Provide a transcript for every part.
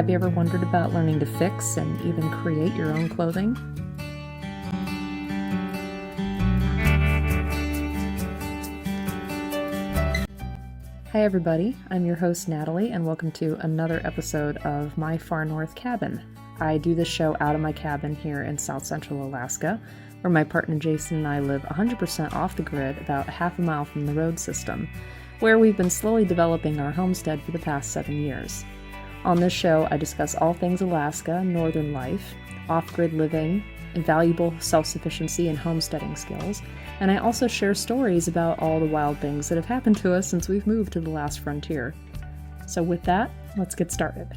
Have you ever wondered about learning to fix and even create your own clothing? Hi everybody, I'm your host Natalie, and welcome to another episode of My Far North Cabin. I do this show out of my cabin here in South Central Alaska, where my partner Jason and I live 100% off the grid, about half a mile from the road system, where we've been slowly developing our homestead for the past 7 years. On this show, I discuss all things Alaska, northern life, off-grid living, invaluable self-sufficiency and homesteading skills, and I also share stories about all the wild things that have happened to us since we've moved to the last frontier. So with that, let's get started.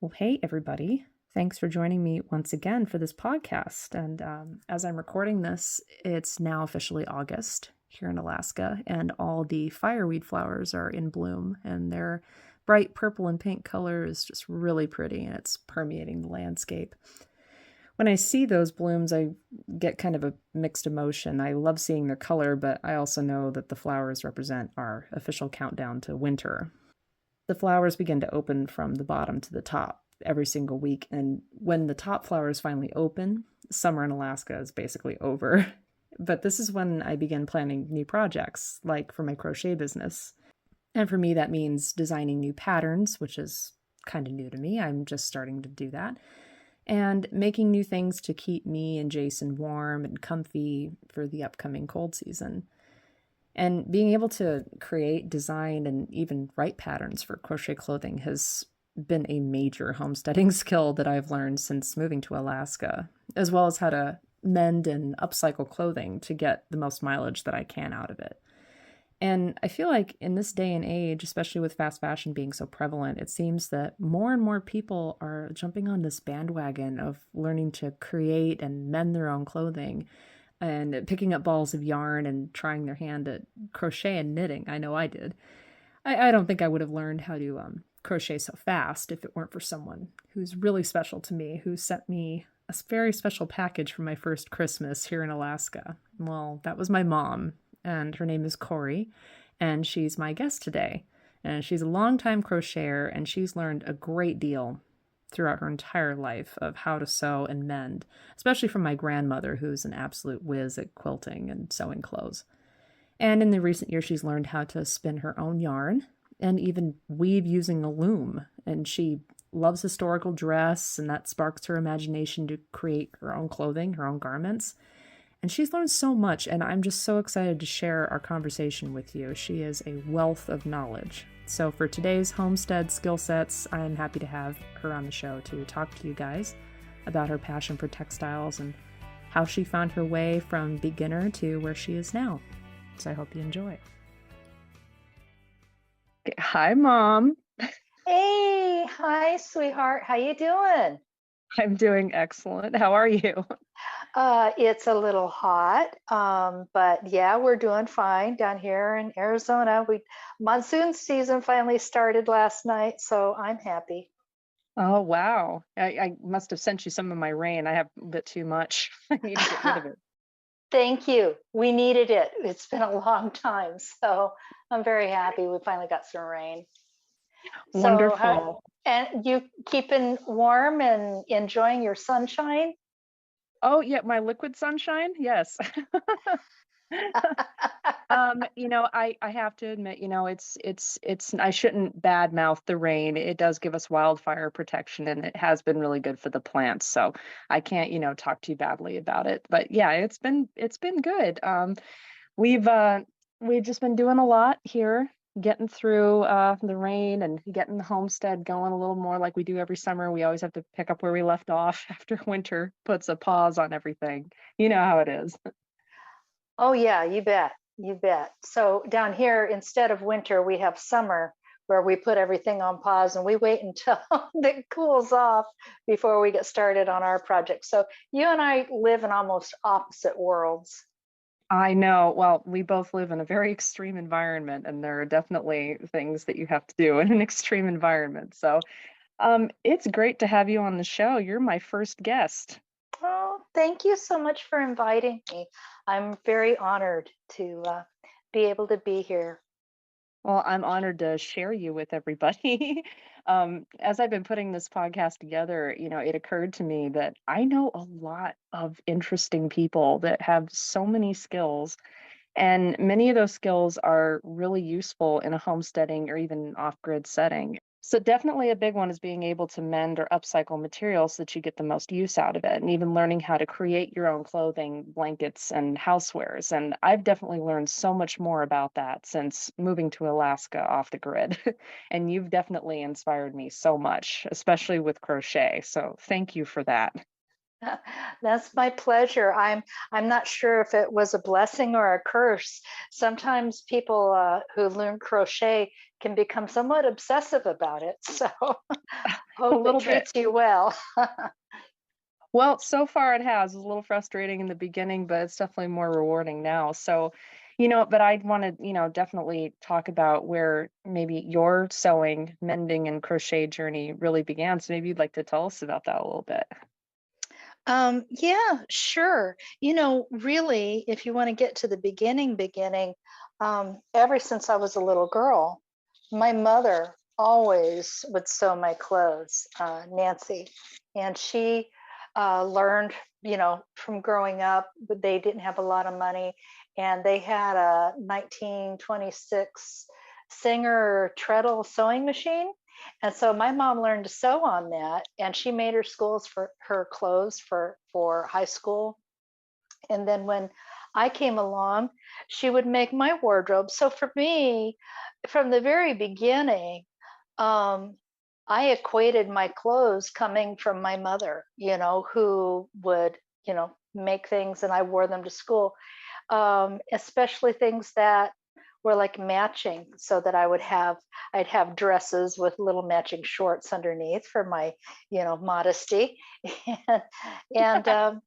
Well, hey everybody. Thanks for joining me once again for this podcast. And as I'm recording this, it's now officially August here in Alaska, and all the fireweed flowers are in bloom, and their bright purple and pink color is just really pretty, and it's permeating the landscape. When I see those blooms, I get kind of a mixed emotion. I love seeing their color, but I also know that the flowers represent our official countdown to winter. The flowers begin to open from the bottom to the top every single week, and when the top flowers finally open, summer in Alaska is basically over. But this is when I begin planning new projects, like for my crochet business. And for me, that means designing new patterns, which is kind of new to me. I'm just starting to do that. And making new things to keep me and Jason warm and comfy for the upcoming cold season. And being able to create, design, and even write patterns for crochet clothing has been a major homesteading skill that I've learned since moving to Alaska, as well as how to mend and upcycle clothing to get the most mileage that I can out of it. And I feel like in this day and age, especially with fast fashion being so prevalent, it seems that more and more people are jumping on this bandwagon of learning to create and mend their own clothing and picking up balls of yarn and trying their hand at crochet and knitting. I know I did. I don't think I would have learned how to crochet so fast if it weren't for someone who's really special to me, who sent me a very special package for my first Christmas here in Alaska. Well, that was my mom, and her name is Corrie, and she's my guest today. And she's a longtime crocheter, and she's learned a great deal throughout her entire life of how to sew and mend, especially from my grandmother, who's an absolute whiz at quilting and sewing clothes. And in the recent years, she's learned how to spin her own yarn and even weave using a loom. And she loves historical dress, and that sparks her imagination to create her own clothing, her own garments. And she's learned so much, and I'm just so excited to share our conversation with you. She is a wealth of knowledge. So for today's homestead skill sets, I'm happy to have her on the show to talk to you guys about her passion for textiles and how she found her way from beginner to where she is now. So I hope you enjoy. Hi, Mom. Hey, hi, sweetheart. How you doing? I'm doing excellent. How are you? It's a little hot, but yeah, we're doing fine down here in Arizona. Monsoon season finally started last night, so I'm happy. Oh, wow. I must have sent you some of my rain. I have a bit too much. I need to get rid of it. Thank you. We needed it. It's been a long time, so I'm very happy we finally got some rain. Wonderful. And you keeping warm and enjoying your sunshine? Oh, yeah, my liquid sunshine. Yes. I have to admit, I shouldn't badmouth the rain. It does give us wildfire protection, and it has been really good for the plants. So I can't, talk too badly about it. But yeah, it's been good. We've just been doing a lot here, getting through the rain and getting the homestead going a little more like we do every summer. We always have to pick up where we left off after winter puts a pause on everything. You know how it is. Oh yeah, you bet. You bet. So down here, instead of winter, we have summer where we put everything on pause and we wait until it cools off before we get started on our project. So you and I live in almost opposite worlds. I know. Well, we both live in a very extreme environment, and there are definitely things that you have to do in an extreme environment. So, it's great to have you on the show. You're my first guest. Oh, Thank you so much for inviting me. I'm very honored to be able to be here. Well, I'm honored to share you with everybody. As I've been putting this podcast together, it occurred to me that I know a lot of interesting people that have so many skills, and many of those skills are really useful in a homesteading or even off-grid setting. So definitely a big one is being able to mend or upcycle materials so that you get the most use out of it, and even learning how to create your own clothing, blankets, and housewares. And I've definitely learned so much more about that since moving to Alaska off the grid. And you've definitely inspired me so much, especially with crochet. So thank you for that. That's my pleasure. I'm not sure if it was a blessing or a curse. Sometimes people who learn crochet can become somewhat obsessive about it. So A hope it little bit. treats you well. Well, so far it has. It was a little frustrating in the beginning, but it's definitely more rewarding now. So, but I want to, definitely talk about where maybe your sewing, mending, and crochet journey really began. So maybe you'd like to tell us about that a little bit. Yeah, sure. Really, if you want to get to the beginning, ever since I was a little girl, my mother always would sew my clothes, Nancy, and she learned, from growing up. But they didn't have a lot of money, and they had a 1926 Singer treadle sewing machine, and so my mom learned to sew on that, and she made her schools for her clothes for high school. And then when I came along, she would make my wardrobe. So for me, from the very beginning, um, I equated my clothes coming from my mother, who would, make things and I wore them to school, especially things that were like matching, so that I'd have dresses with little matching shorts underneath for my, modesty. and, and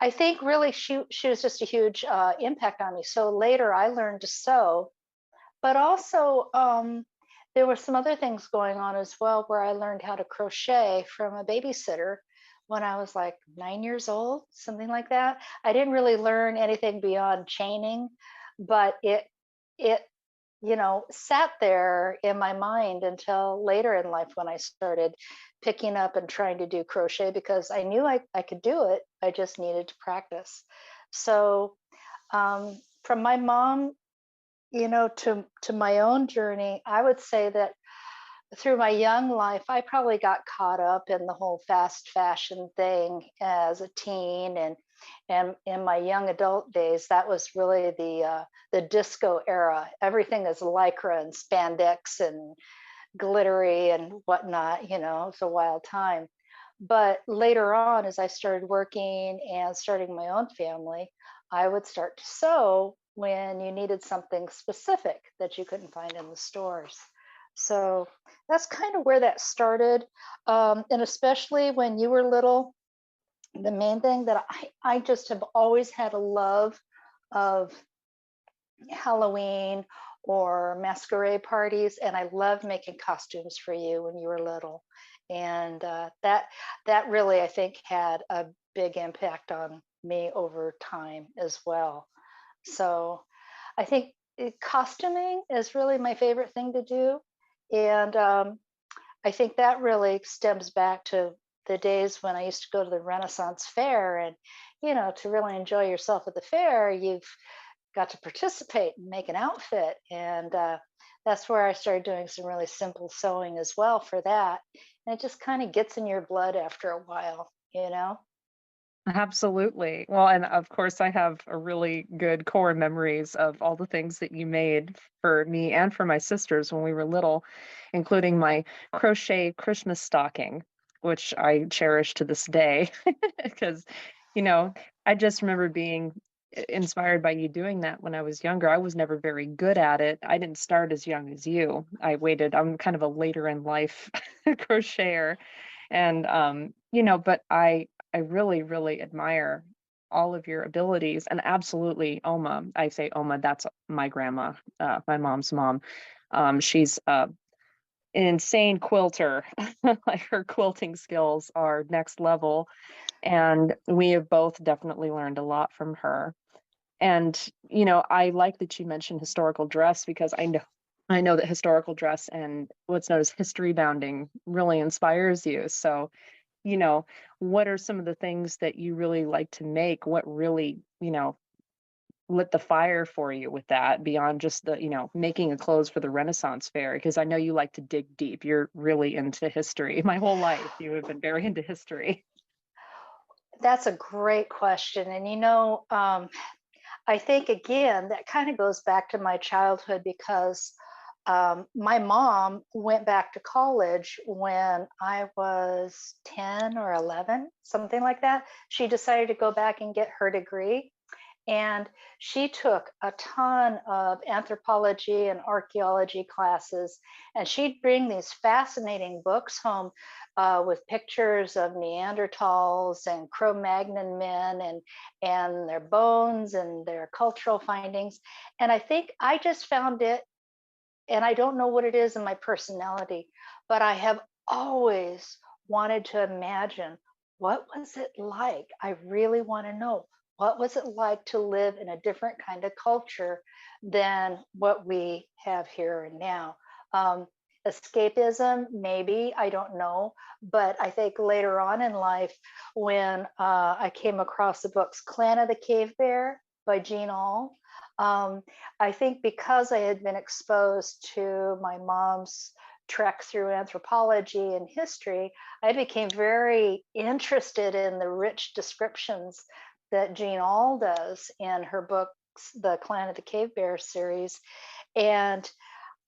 I think really she was just a huge impact on me. So later I learned to sew, but also there were some other things going on as well, where I learned how to crochet from a babysitter when I was like 9 years old, something like that. I didn't really learn anything beyond chaining, but it sat there in my mind until later in life when I started picking up and trying to do crochet, because I knew I could do it. I just needed to practice. So from my mom, to my own journey, I would say that through my young life, I probably got caught up in the whole fast fashion thing as a teen, and in my young adult days, that was really the disco era. Everything is lycra and spandex and glittery and whatnot. It's a wild time. But later on, as I started working and starting my own family, I would start to sew when you needed something specific that you couldn't find in the stores. So that's kind of where that started. And especially when you were little, the main thing that I just have always had a love of Halloween or masquerade parties, and I love making costumes for you when you were little. And that really, I think, had a big impact on me over time as well. So I think costuming is really my favorite thing to do. And I think that really stems back to the days when I used to go to the Renaissance Fair. And, to really enjoy yourself at the fair, you've got to participate and make an outfit. And that's where I started doing some really simple sewing as well for that. And it just kind of gets in your blood after a while. Absolutely. Well, and of course, I have a really good core memories of all the things that you made for me and for my sisters when we were little, including my crochet Christmas stocking, which I cherish to this day because, you know, I just remember being inspired by you doing that when I was younger. I was never very good at it. I didn't start as young as you. I'm kind of a later in life crocheter. And but I really, really admire all of your abilities, and absolutely Oma. I say Oma, that's my grandma, my mom's mom. She's insane quilter. Like her quilting skills are next level. And we have both definitely learned a lot from her. And, I like that you mentioned historical dress because I know that historical dress and what's known as history bounding really inspires you. So, you know, what are some of the things that you really like to make? What really, lit the fire for you with that beyond just the, making a clothes for the Renaissance fair? Because I know you like to dig deep. You're really into history. My whole life, you have been very into history. That's a great question. And I think again, that kind of goes back to my childhood because my mom went back to college when I was 10 or 11, something like that. She decided to go back and get her degree. And she took a ton of anthropology and archaeology classes, and she'd bring these fascinating books home with pictures of Neanderthals and Cro-Magnon men and their bones and their cultural findings. And I think I just found it, and I don't know what it is in my personality, but I have always wanted to imagine what was it like. I really want to know what was it like to live in a different kind of culture than what we have here and now. Um, Escapism, maybe, I don't know. But I think later on in life, when I came across the books Clan of the Cave Bear by Jean Aul, um, I think because I had been exposed to my mom's trek through anthropology and history, I became very interested in the rich descriptions that Jean Aul does in her books, the Clan of the Cave Bear series. And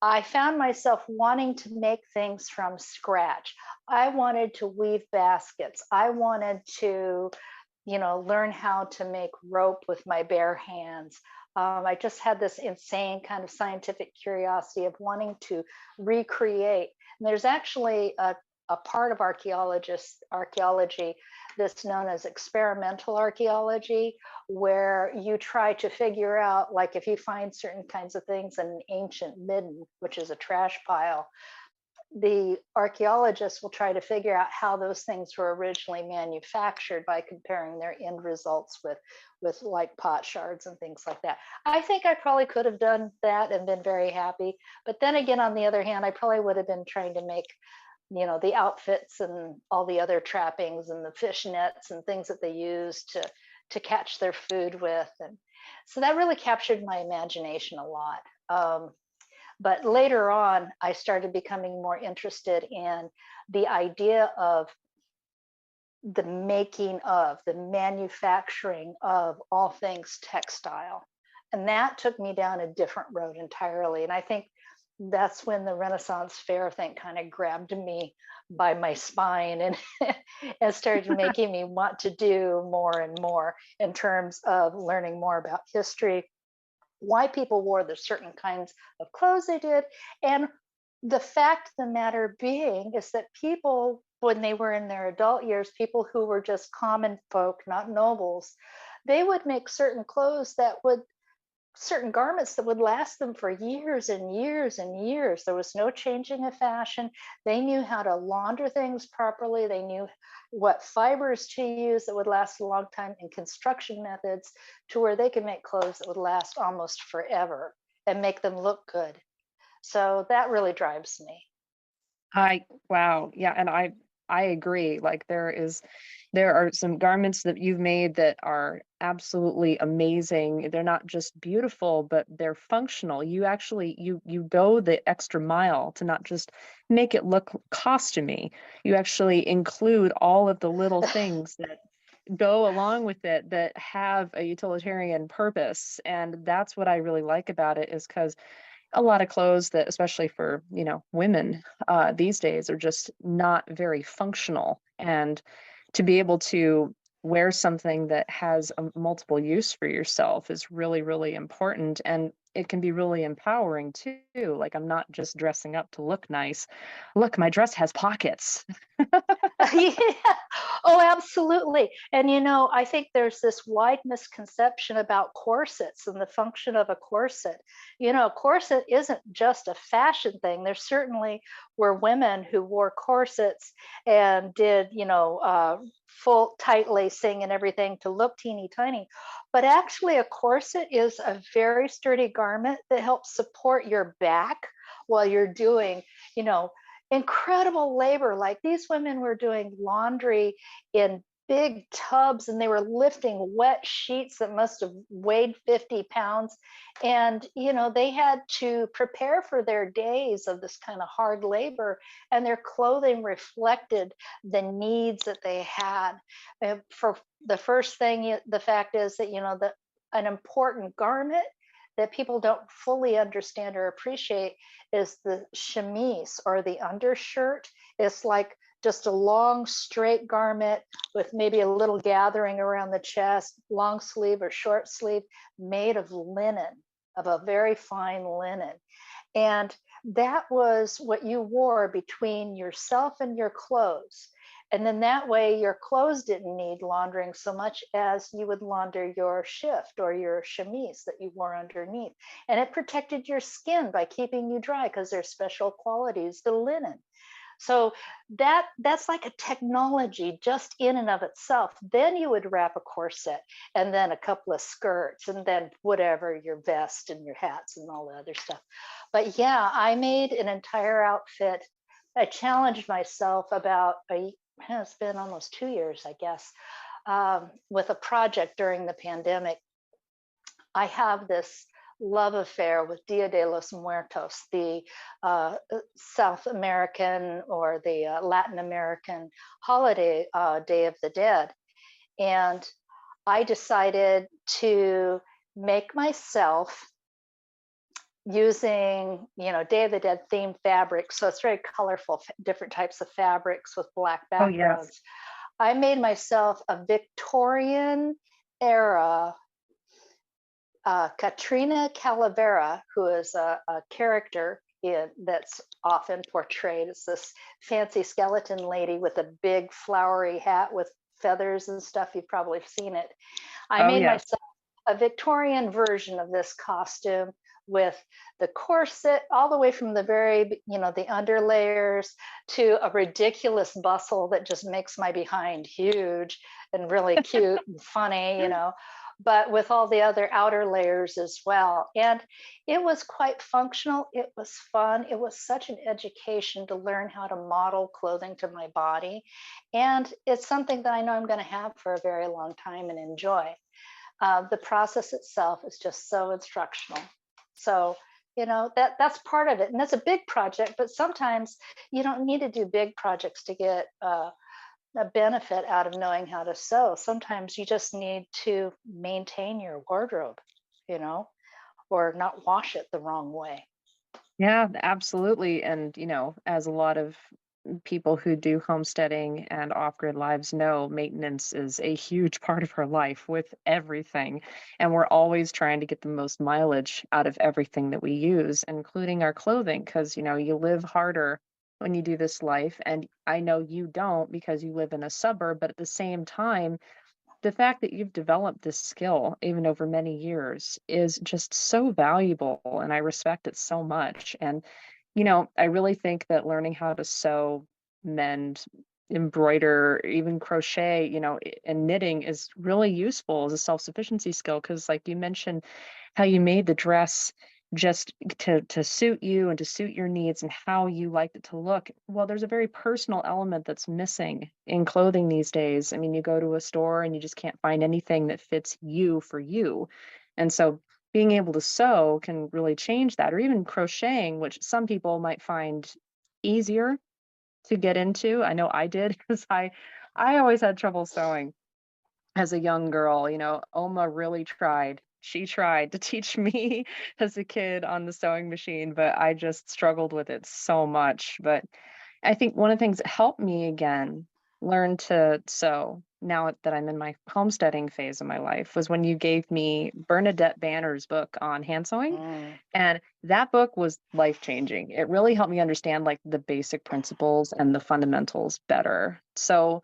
I found myself wanting to make things from scratch. I wanted to weave baskets. I wanted to learn how to make rope with my bare hands. I just had this insane kind of scientific curiosity of wanting to recreate. And there's actually a part of archaeology that's known as experimental archaeology, where you try to figure out, like if you find certain kinds of things in an ancient midden, which is a trash pile, the archaeologists will try to figure out how those things were originally manufactured by comparing their end results with like pot shards and things like that. I think I probably could have done that and been very happy. But then again, on the other hand, I probably would have been trying to make the outfits and all the other trappings and the fish nets and things that they use to catch their food with. And so that really captured my imagination a lot. But later on, I started becoming more interested in the idea of the making of, the manufacturing of all things textile. And that took me down a different road entirely. And I think that's when the Renaissance Fair thing kind of grabbed me by my spine and, and started making me want to do more and more in terms of learning more about history, why people wore the certain kinds of clothes they did. And the fact of the matter being is that people, when they were in their adult years, people who were just common folk, not nobles, they would make certain garments that would last them for years and years and years. There was no changing of fashion. They knew how to launder things properly. They knew what fibers to use that would last a long time, and construction methods to where they could make clothes that would last almost forever and make them look good. So that really drives me. Wow. Yeah, and I agree. Like there are some garments that you've made that are absolutely amazing. They're not just beautiful, but they're functional. You actually you go the extra mile to not just make it look costumey. You actually include all of the little things that go along with it that have a utilitarian purpose. And that's what I really like about it, is because a lot of clothes that, especially for, women, these days, are just not very functional. And to be able to wear something that has a multiple use for yourself is really, really important. And it can be really empowering too. Like, I'm not just dressing up to look nice. Look, my dress has pockets. Yeah. Oh, absolutely. And I think there's this wide misconception about corsets and the function of a corset. Corset isn't just a fashion thing. There certainly were women who wore corsets and did, full tight lacing and everything to look teeny tiny. But actually, a corset is a very sturdy garment that helps support your back while you're doing, you know, incredible labor. Like these women were doing laundry in big tubs and they were lifting wet sheets that must have weighed 50 pounds. And, they had to prepare for their days of this kind of hard labor, and their clothing reflected the needs that they had. For the first thing, the fact is that, an important garment that people don't fully understand or appreciate is the chemise or the undershirt. It's like just a long straight garment with maybe a little gathering around the chest, long sleeve or short sleeve, made of linen, of a very fine linen. And that was what you wore between yourself and your clothes. And then that way, your clothes didn't need laundering so much as you would launder your shift or your chemise that you wore underneath. And it protected your skin by keeping you dry because there's special qualities to linen. So that's like a technology just in and of itself. Then you would wrap a corset and then a couple of skirts and then whatever, your vest and your hats and all the other stuff. But yeah, I made an entire outfit. I challenged myself about it's been almost 2 years, I guess, with a project during the pandemic. I have this love affair with Dia de los Muertos, the South American or the Latin American holiday, Day of the Dead. And I decided to make myself using, Day of the Dead themed fabrics. So it's very colorful, different types of fabrics with black Oh, yes. backgrounds. I made myself a Victorian era Katrina Calavera, who is a character that's often portrayed as this fancy skeleton lady with a big flowery hat with feathers and stuff. You've probably seen it. I Oh, made yes. myself a Victorian version of this costume with the corset all the way from the very, the underlayers to a ridiculous bustle that just makes my behind huge and really cute and funny, but with all the other outer layers as well. And it was quite functional. It was fun. It was such an education to learn how to model clothing to my body. And it's something that I know I'm going to have for a very long time and enjoy. The process itself is just so instructional. So, that's part of it. And that's a big project, but sometimes you don't need to do big projects to get a benefit out of knowing how to sew. Sometimes you just need to maintain your wardrobe, you know, or not wash it the wrong way. Yeah, absolutely. And, as a lot of people who do homesteading and off-grid lives know, maintenance is a huge part of our life with everything. And we're always trying to get the most mileage out of everything that we use, including our clothing, because, you live harder when you do this life. And I know you don't because you live in a suburb, but at the same time, the fact that you've developed this skill even over many years is just so valuable, and I respect it so much. And I really think that learning how to sew, mend, embroider, even crochet, and knitting is really useful as a self-sufficiency skill because, like you mentioned, how you made the dress just to suit you and to suit your needs and how you liked it to look. Well, there's a very personal element that's missing in clothing these days. I mean, you go to a store and you just can't find anything that fits you for you. And so being able to sew can really change that, or even crocheting, which some people might find easier to get into. I know I did because I always had trouble sewing as a young girl. Oma really tried. She tried to teach me as a kid on the sewing machine, but I just struggled with it so much. But I think one of the things that helped me again learn to sew now that I'm in my homesteading phase of my life, was when you gave me Bernadette Banner's book on hand sewing. Mm. And that book was life changing. It really helped me understand like the basic principles and the fundamentals better. So,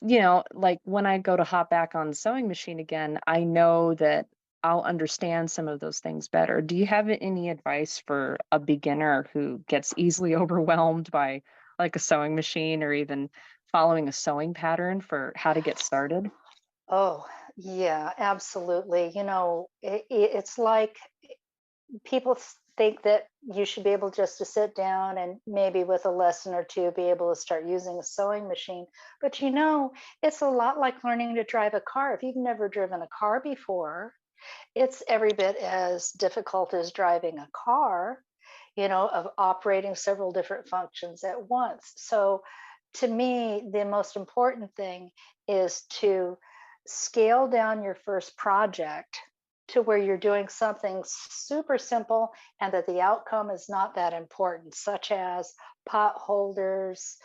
like when I go to hop back on the sewing machine again, I know that I'll understand some of those things better. Do you have any advice for a beginner who gets easily overwhelmed by like a sewing machine or even following a sewing pattern for how to get started? Oh, yeah, absolutely. It's like people think that you should be able just to sit down and maybe with a lesson or two be able to start using a sewing machine. But it's a lot like learning to drive a car. If you've never driven a car before, it's every bit as difficult as driving a car, of operating several different functions at once. So, to me, the most important thing is to scale down your first project to where you're doing something super simple and that the outcome is not that important, such as pot holders,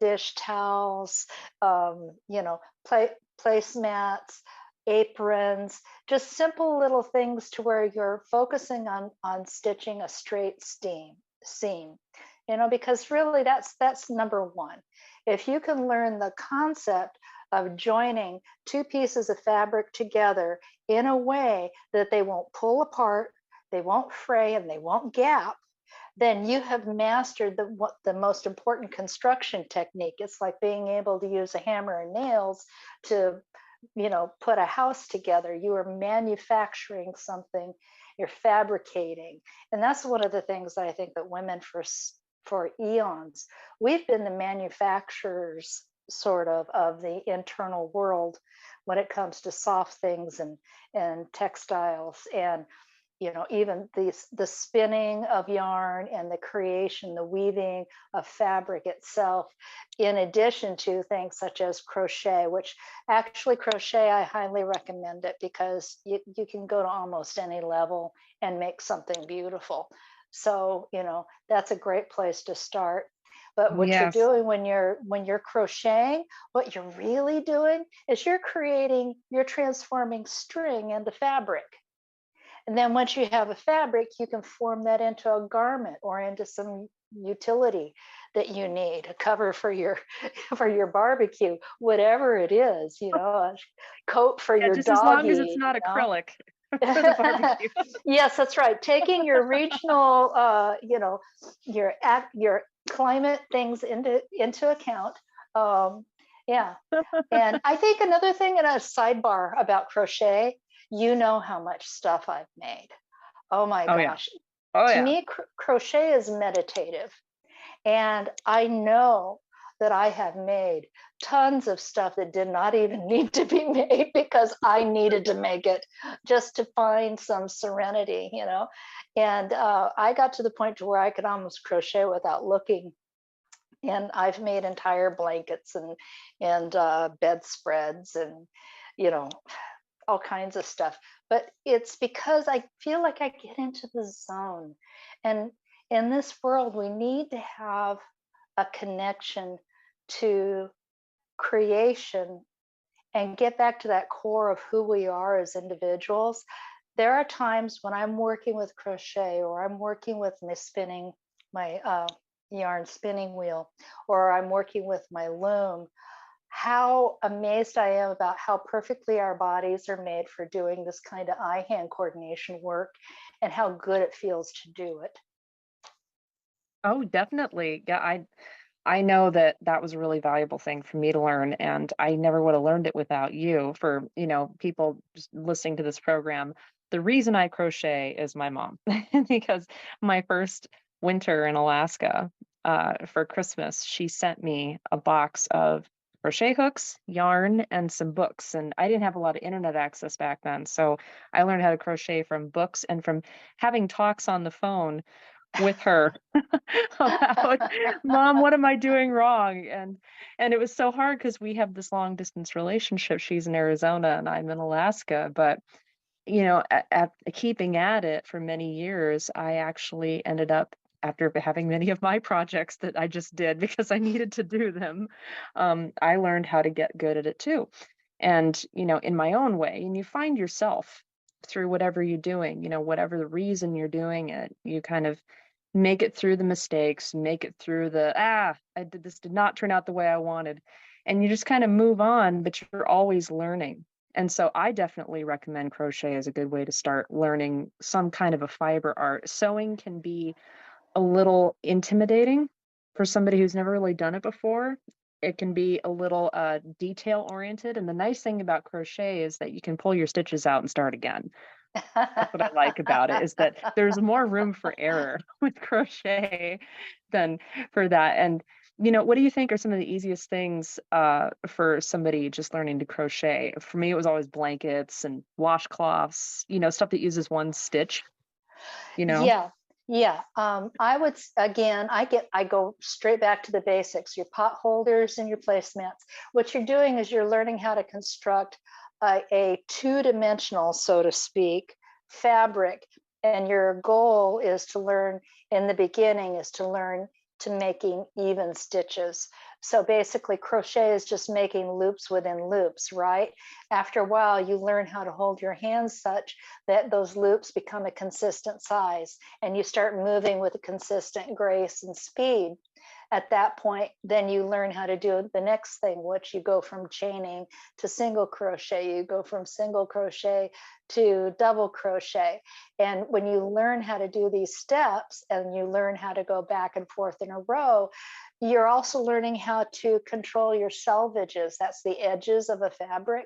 dish towels, play placemats, aprons, just simple little things to where you're focusing on stitching a straight seam, because really that's number one. If you can learn the concept of joining two pieces of fabric together in a way that they won't pull apart, they won't fray, and they won't gap, then you have mastered the most important construction technique. It's like being able to use a hammer and nails to put a house together. You are manufacturing something, you're fabricating. And that's one of the things that I think that women for eons, we've been the manufacturers sort of the internal world when it comes to soft things and textiles, and even the spinning of yarn and the creation, the weaving of fabric itself, in addition to things such as crochet, which actually crochet, I highly recommend it because you can go to almost any level and make something beautiful. So, that's a great place to start. But Oh, what you're yes. doing when you're crocheting, what you're really doing is you're transforming string into fabric. And then once you have a fabric, you can form that into a garment or into some utility that you need, a cover for your for your barbecue, whatever it is, a coat for Yeah, your just as long as it's doggy, not acrylic for the barbecue. Yes, that's right. Taking your regional, your climate things into account. Um, yeah, and I think another thing in a sidebar about crochet, you know how much stuff I've made. Oh my Oh, yeah. gosh. Oh, To yeah. me, crochet is meditative. And I know that I have made tons of stuff that did not even need to be made because I needed to make it just to find some serenity. And I got to the point to where I could almost crochet without looking. And I've made entire blankets and bedspreads and you know all kinds of stuff. But it's because I feel like I get into the zone. And in this world, we need to have a connection to creation and get back to that core of who we are as individuals. There are times when I'm working with crochet or I'm working with my yarn spinning wheel, or I'm working with my loom, how amazed I am about how perfectly our bodies are made for doing this kind of eye hand coordination work and how good it feels to do it. Oh, definitely. Yeah, I know that that was a really valuable thing for me to learn, and I never would have learned it without you. For, people just listening to this program, the reason I crochet is my mom, because my first winter in Alaska, for Christmas, she sent me a box of crochet hooks, yarn, and some books. And I didn't have a lot of internet access back then, so I learned how to crochet from books and from having talks on the phone with her about, "Mom, what am I doing wrong?" And it was so hard because we have this long distance relationship. She's in Arizona and I'm in Alaska, but, at keeping at it for many years, I actually ended up after having many of my projects that I just did because I needed to do them, I learned how to get good at it too. And, in my own way, and you find yourself through whatever you're doing, whatever the reason you're doing it, you kind of make it through the mistakes, make it through this did not turn out the way I wanted. And you just kind of move on, but you're always learning. And so I definitely recommend crochet as a good way to start learning some kind of a fiber art. Sewing can be a little intimidating for somebody who's never really done it before. It can be a little detail oriented. And the nice thing about crochet is that you can pull your stitches out and start again. That's what I like about it, is that there's more room for error with crochet than for that. And, what do you think are some of the easiest things for somebody just learning to crochet? For me, it was always blankets and washcloths, stuff that uses one stitch, you know? Yeah, yeah. I would again, I go straight back to the basics. Your pot holders and your placemats. What you're doing is you're learning how to construct a two-dimensional, so to speak, fabric, and your goal is to learn in the beginning is to learn to making even stitches. So basically, crochet is just making loops within loops, right? After a while, you learn how to hold your hands such that those loops become a consistent size and you start moving with a consistent grace and speed. At that point, then you learn how to do the next thing, which you go from chaining to single crochet, you go from single crochet to double crochet. And when you learn how to do these steps and you learn how to go back and forth in a row, you're also learning how to control your selvages. That's the edges of a fabric.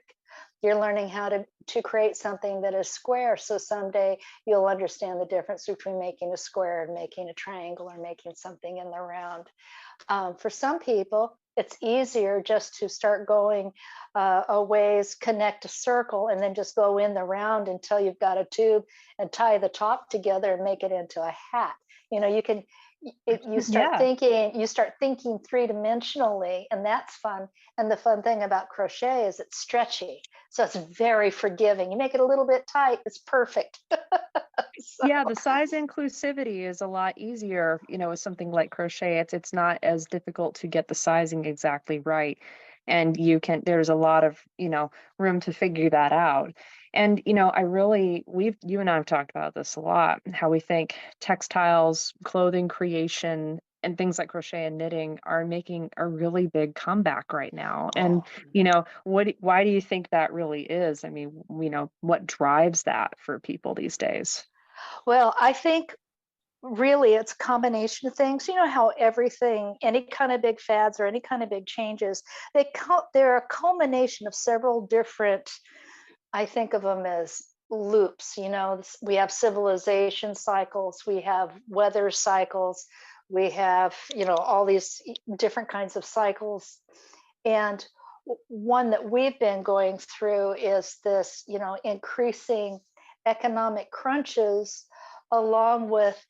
You're learning how to create something that is square. So someday you'll understand the difference between making a square and making a triangle or making something in the round. For some people, it's easier just to start going a ways, connect a circle, and then just go in the round until you've got a tube and tie the top together and make it into a hat. You can you Yeah. start thinking three-dimensionally, and that's fun. And the fun thing about crochet is it's stretchy, so it's very forgiving. You make it a little bit tight, it's perfect. So, Yeah, the size inclusivity is a lot easier, with something like crochet. It's not as difficult to get the sizing exactly right. And there's a lot of, room to figure that out. And, you and I have talked about this a lot, how we think textiles, clothing creation, and things like crochet and knitting are making a really big comeback right now. And, oh, why do you think that really is? I mean, what drives that for people these days? well, I think really it's a combination of things. You know how everything, any kind of big fads or any kind of big changes, they're a culmination of several different, I think of them as loops. We have civilization cycles, we have weather cycles, we have, all these different kinds of cycles. And one that we've been going through is this, increasing economic crunches along with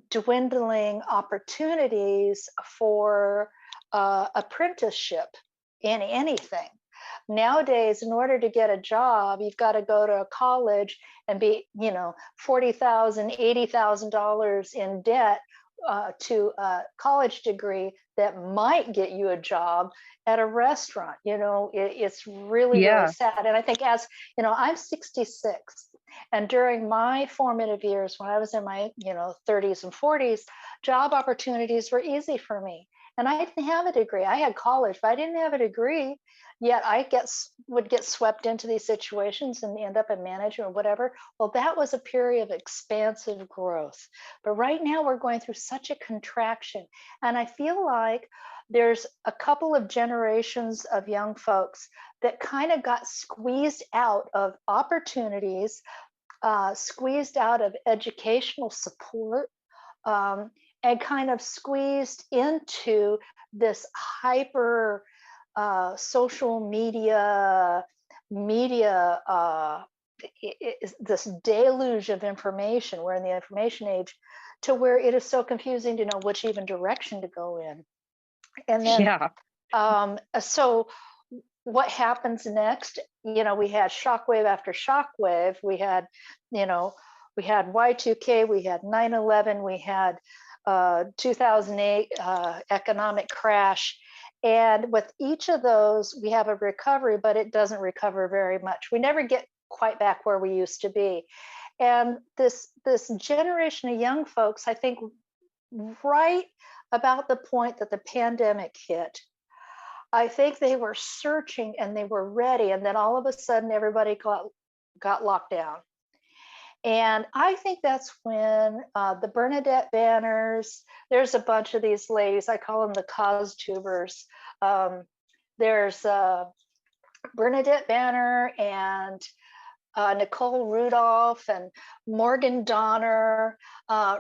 dwindling opportunities for apprenticeship in anything. Nowadays, in order to get a job, you've got to go to a college and be, $40,000, $80,000 in debt to a college degree that might get you a job at a restaurant. It's really, really Yeah. sad. And I think I'm 66. And during my formative years, when I was in my, 30s and 40s, job opportunities were easy for me. And I didn't have a degree. I had college, but I didn't have a degree. Yet would get swept into these situations and end up in management or whatever. Well, that was a period of expansive growth. But right now we're going through such a contraction. And I feel like there's a couple of generations of young folks that kind of got squeezed out of opportunities, squeezed out of educational support, and kind of squeezed into this hyper social media this deluge of information. We're in the information age, to where it is so confusing to know which even direction to go in. And then Yeah. so what happens next? We had shockwave after shockwave. We had Y2K, we had 9/11, we had 2008 economic crash. And with each of those, we have a recovery, but it doesn't recover very much. We never get quite back where we used to be. And this generation of young folks, I think, right about the point that the pandemic hit, I think they were searching and they were ready, and then all of a sudden everybody got locked down. And I think that's when the Bernadette Banners, there's a bunch of these ladies, I call them the cause tubers. There's Bernadette Banner and Nicole Rudolph and Morgan Donner,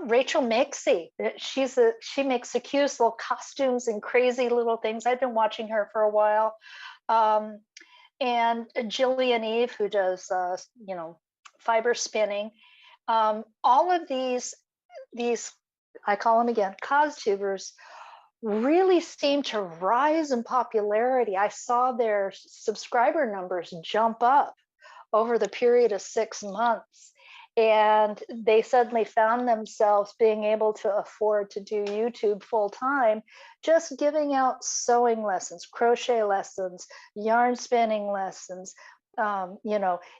Rachel Maxey. She makes the cutest little costumes and crazy little things. I've been watching her for a while. And Jillian Eve, who does fiber spinning. All of these I call them again cause tubers, really seem to rise in popularity. I saw their subscriber numbers jump up over the period of 6 months. And they suddenly found themselves being able to afford to do YouTube full time, just giving out sewing lessons, crochet lessons, yarn spinning lessons,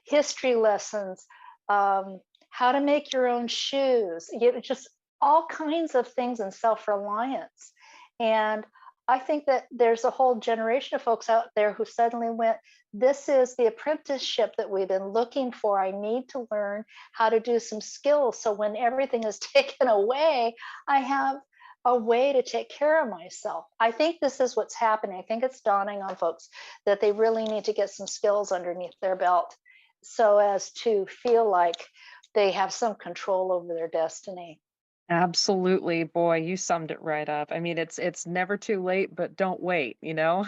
history lessons, how to make your own shoes, just all kinds of things, and self-reliance. And I think that there's a whole generation of folks out there who suddenly went, this is the apprenticeship that we've been looking for. I need to learn how to do some skills. So when everything is taken away, I have a way to take care of myself. I think this is what's happening. I think it's dawning on folks that they really need to get some skills underneath their belt so as to feel like they have some control over their destiny. Absolutely. Boy, you summed it right up. I mean, it's never too late, but don't wait, you know?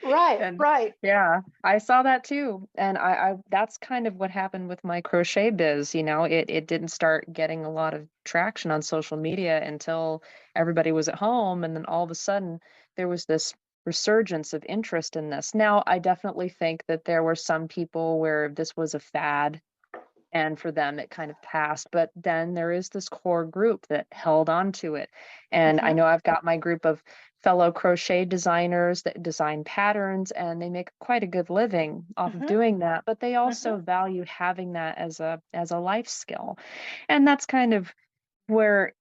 Right, And right. yeah, I saw that too. And I that's kind of what happened with my crochet biz, you know. It didn't start getting a lot of traction on social media until everybody was at home, and then all of a sudden there was this resurgence of interest in this. Now, I definitely think that there were some people where this was a fad and for them it kind of passed, but then there is this core group that held on to it. And I Hmm. know I've got my group of fellow crochet designers that design patterns, and they make quite a good living off of Hmm. doing that, but they Hmm. also value having that as a life skill. And that's kind of where,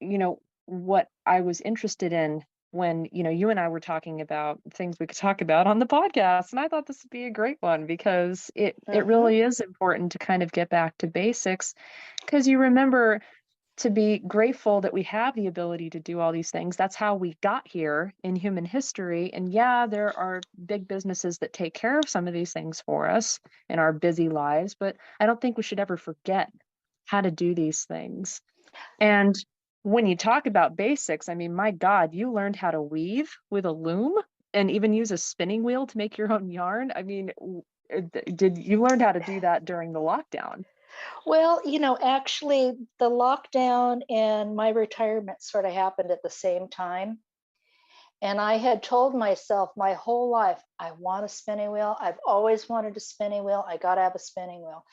what I was interested in when, you and I were talking about things we could talk about on the podcast. And I thought this would be a great one because it Hmm. really is important to kind of get back to basics, because you remember to be grateful that we have the ability to do all these things. That's how we got here in human history. And yeah, there are big businesses that take care of some of these things for us in our busy lives, but I don't think we should ever forget how to do these things. And when you talk about basics, I mean, my God, you learned how to weave with a loom and even use a spinning wheel to make your own yarn. I mean, did you learn how to do that during the lockdown? Well, actually, the lockdown and my retirement sort of happened at the same time. And I had told myself my whole life, I want a spinning wheel. I've always wanted a spinning wheel. I got to have a spinning wheel.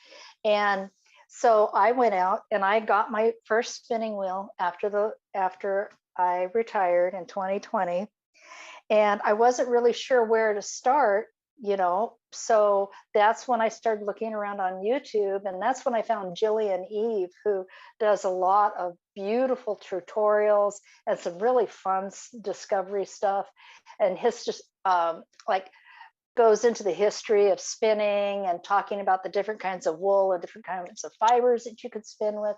And so I went out and I got my first spinning wheel after I retired in 2020. And I wasn't really sure where to start, so that's when I started looking around on YouTube, and that's when I found Jillian Eve, who does a lot of beautiful tutorials and some really fun discovery stuff, and his just like goes into the history of spinning and talking about the different kinds of wool and different kinds of fibers that you could spin with.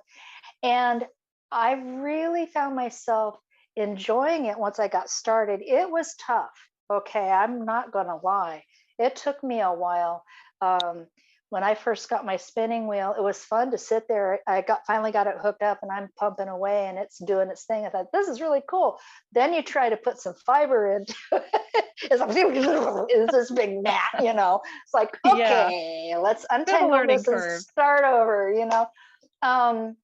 And I really found myself enjoying it once I got started. It was tough. Okay, I'm not going to lie. It took me a while. Um, when I first got my spinning wheel, it was fun to sit there. Finally got it hooked up, and I'm pumping away, and it's doing its thing. I thought, this is really cool. Then you try to put some fiber into it. It's like, it's this big mat. It's like, Yeah, okay, let's bit of a untangle learning this and curve. start over. Um,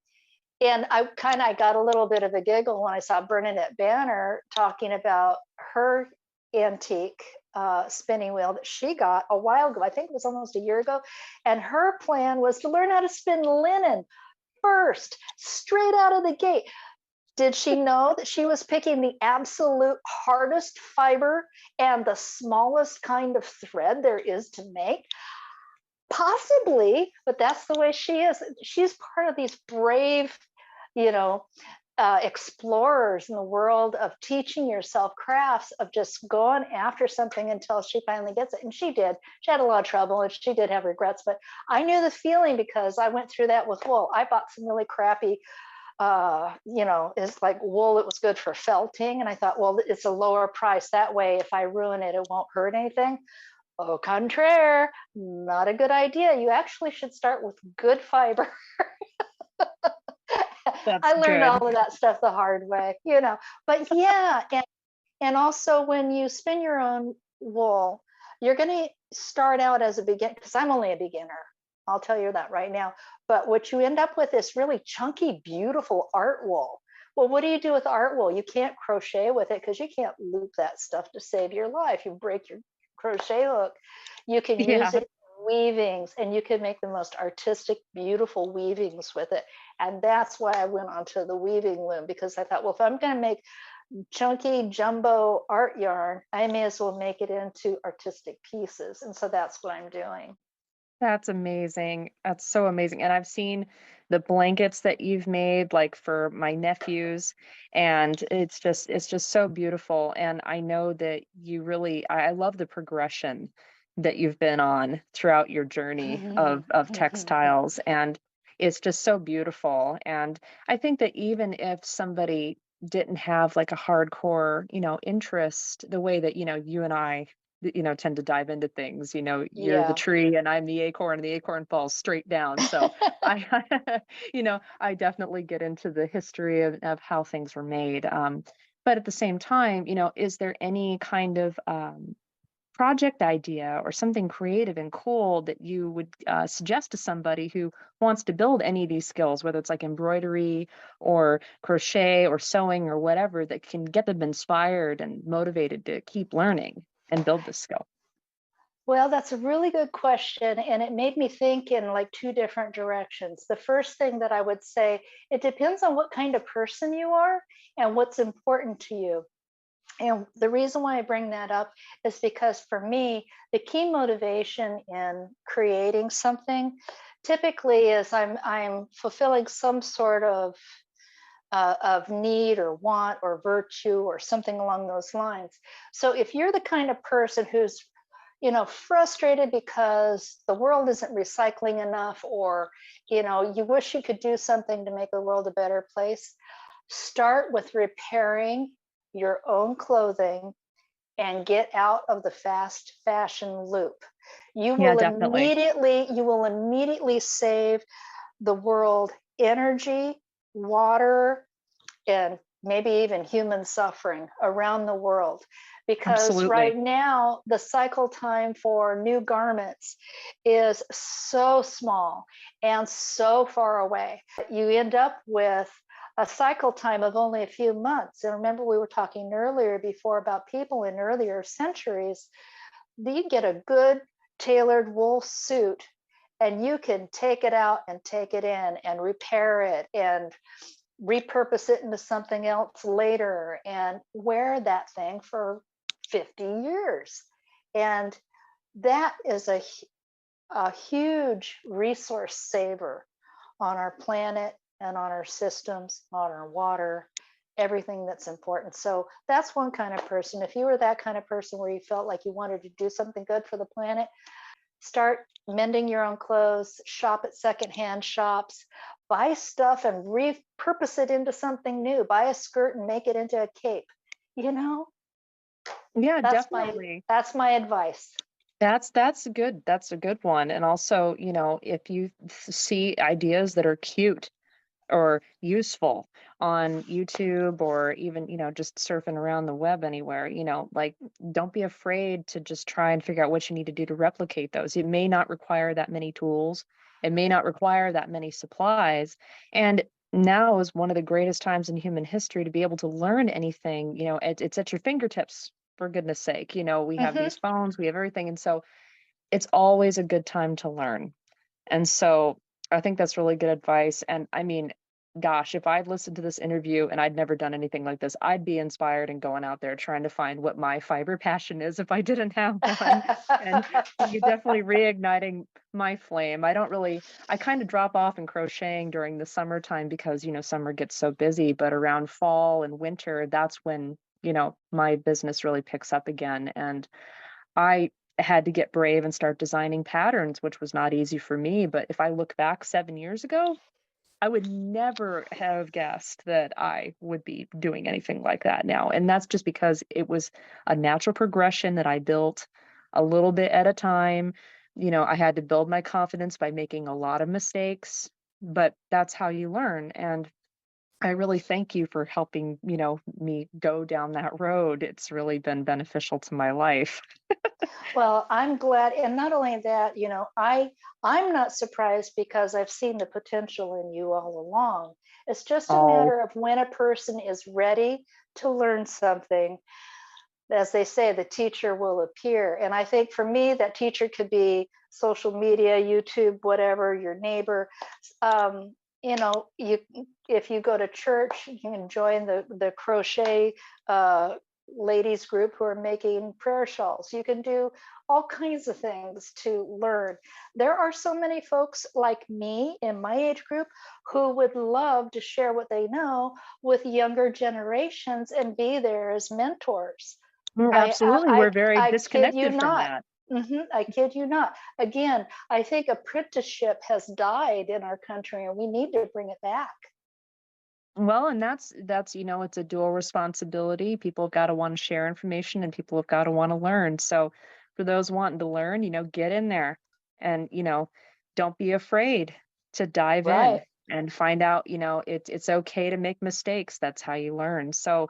and I got a little bit of a giggle when I saw Bernadette Banner talking about her antique spinning wheel that she got a while ago. I think it was almost a year ago. And her plan was to learn how to spin linen first, straight out of the gate. Did she know that she was picking the absolute hardest fiber and the smallest kind of thread there is to make? Possibly, but that's the way she is. She's part of these brave, you know, explorers in the world of teaching yourself crafts, of just going after something until she finally gets it. And she did. She had a lot of trouble and she did have regrets, but I knew the feeling because I went through that with wool. I bought some really crappy, it's like wool. It was good for felting. And I thought, well, it's a lower price. That way, if I ruin it, it won't hurt anything. Au contraire, not a good idea. You actually should start with good fiber. That's I learned good. all of that stuff the hard way. But yeah, and also when you spin your own wool, you're going to start out as a beginner, because I'm only a beginner. I'll tell you that right now. But what you end up with is really chunky, beautiful art wool. Well, what do you do with art wool? You can't crochet with it because you can't loop that stuff to save your life. You break your crochet hook. You can use Yeah. it in weavings, and you can make the most artistic, beautiful weavings with it. And that's why I went onto the weaving loom, because I thought, well, if I'm going to make chunky jumbo art yarn, I may as well make it into artistic pieces. And so that's what I'm doing. That's amazing. That's so amazing. And I've seen the blankets that you've made, like for my nephews, and it's just so beautiful. And I know that you really, I love the progression that you've been on throughout your journey of textiles, and it's just so beautiful. And I think that even if somebody didn't have like a hardcore, interest the way that, you and I tend to dive into things. You're the Yeah. tree and I'm the acorn, and the acorn falls straight down. So I, I definitely get into the history of how things were made. But at the same time, is there any kind of project idea or something creative and cool that you would suggest to somebody who wants to build any of these skills, whether it's like embroidery or crochet or sewing or whatever, that can get them inspired and motivated to keep learning and build this skill? Well, that's a really good question. And it made me think in like two different directions. The first thing that I would say, it depends on what kind of person you are and what's important to you. And the reason why I bring that up is because for me, the key motivation in creating something typically is I'm fulfilling some sort of need or want or virtue or something along those lines. So if you're the kind of person who's frustrated because the world isn't recycling enough, or you wish you could do something to make the world a better place, start with repairing your own clothing and get out of the fast fashion loop. you Yeah, will definitely. immediately you will immediately save the world energy, water, and maybe even human suffering around the world. Because right Absolutely. now, the cycle time for new garments is so small and so far away. You end up with a cycle time of only a few months. And remember, we were talking earlier before about people in earlier centuries. You get a good tailored wool suit and you can take it out and take it in and repair it and repurpose it into something else later and wear that thing for 50 years. And that is a huge resource saver on our planet and on our systems, on our water, everything that's important. So that's one kind of person. If you were that kind of person where you felt like you wanted to do something good for the planet, start mending your own clothes, shop at secondhand shops, buy stuff and repurpose it into something new. Buy a skirt and make it into a cape. You know, Yeah, that's my definitely. that's my advice. That's good. That's a good one. And also, if you see ideas that are cute or useful on YouTube, or even, just surfing around the web anywhere, like, don't be afraid to just try and figure out what you need to do to replicate those. It may not require that many tools. It may not require that many supplies. And now is one of the greatest times in human history to be able to learn anything. It's at your fingertips, for goodness sake. We have Hmm. these phones, we have everything. And so it's always a good time to learn. And so I think that's really good advice. And I mean, gosh, if I'd listened to this interview and I'd never done anything like this, I'd be inspired and going out there trying to find what my fiber passion is if I didn't have one. And you definitely reigniting my flame. I kind of drop off in crocheting during the summertime because, summer gets so busy, but around fall and winter, that's when, my business really picks up again. And I had to get brave and start designing patterns, which was not easy for me. But if I look back 7 years ago, I would never have guessed that I would be doing anything like that now. And that's just because it was a natural progression that I built a little bit at a time. I had to build my confidence by making a lot of mistakes, but that's how you learn. And I really thank you for helping, me go down that road. It's really been beneficial to my life. Well, I'm glad, and not only that, I'm not surprised because I've seen the potential in you all along. It's just a Oh, matter of when a person is ready to learn something. As they say, the teacher will appear. And I think for me, that teacher could be social media, YouTube, whatever, your neighbor. You if you go to church, you can join the crochet ladies group who are making prayer shawls. You can do all kinds of things to learn. There are so many folks like me in my age group who would love to share what they know with younger generations and be there as mentors. I absolutely. We're very I kid you disconnected from not. that. I kid you not. Again, I think apprenticeship has died in our country, and we need to bring it back. Well, and that's it's a dual responsibility. People have got to want to share information and people have got to want to learn. So for those wanting to learn, get in there and, don't be afraid to dive in Right. and find out, it's okay to make mistakes. That's how you learn. So,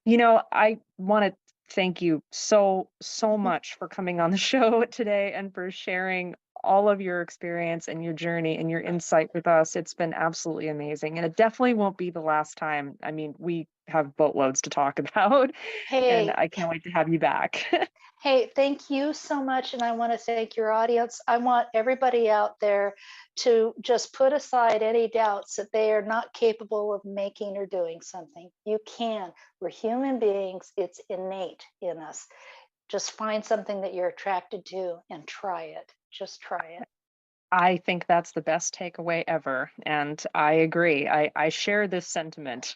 I want to thank you so, so much for coming on the show today and for sharing all of your experience and your journey and your insight with us. It's been absolutely amazing. And it definitely won't be the last time. I mean, we have boatloads to talk about, and Hey, I can't wait to have you back. hey, thank you so much. And I want to thank your audience. I want everybody out there to just put aside any doubts that they are not capable of making or doing something. You can. We're human beings, it's innate in us. Just find something that you're attracted to and try it. Just try it. I think that's the best takeaway ever. And I agree. I share this sentiment.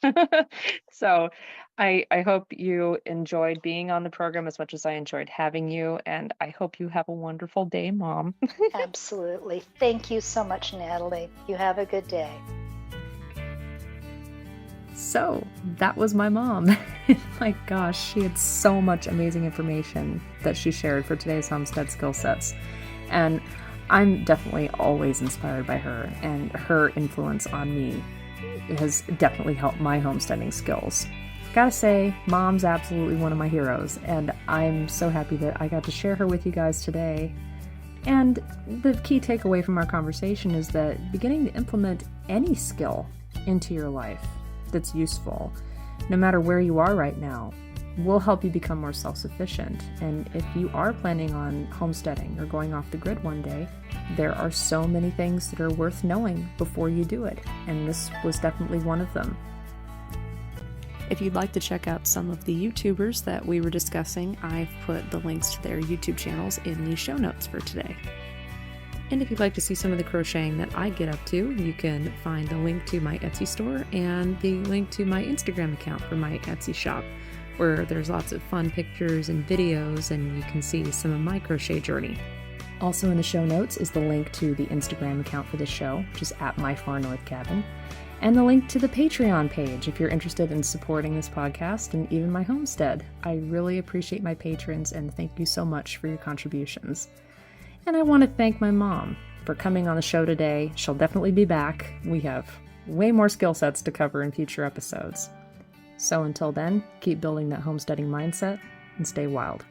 So I hope you enjoyed being on the program as much as I enjoyed having you. And I hope you have a wonderful day, Mom. Absolutely. Thank you so much, Natalie. You have a good day. So that was my mom. My gosh, she had so much amazing information that she shared for today's homestead skill sets. And I'm definitely always inspired by her, and her influence on me has definitely helped my homesteading skills. Gotta say, Mom's absolutely one of my heroes, and I'm so happy that I got to share her with you guys today. And the key takeaway from our conversation is that beginning to implement any skill into your life that's useful, no matter where you are right now, will help you become more self-sufficient. And if you are planning on homesteading or going off the grid one day, there are so many things that are worth knowing before you do it. And this was definitely one of them. If you'd like to check out some of the YouTubers that we were discussing, I've put the links to their YouTube channels in the show notes for today. And if you'd like to see some of the crocheting that I get up to, you can find the link to my Etsy store and the link to my Instagram account for my Etsy shop, where there's lots of fun pictures and videos, and you can see some of my crochet journey. Also in the show notes is the link to the Instagram account for this show, which is at My Far North Cabin, and the link to the Patreon page if you're interested in supporting this podcast and even my homestead. I really appreciate my patrons, and thank you so much for your contributions. And I want to thank my mom for coming on the show today. She'll definitely be back. We have way more skill sets to cover in future episodes. So until then, keep building that homesteading mindset and stay wild.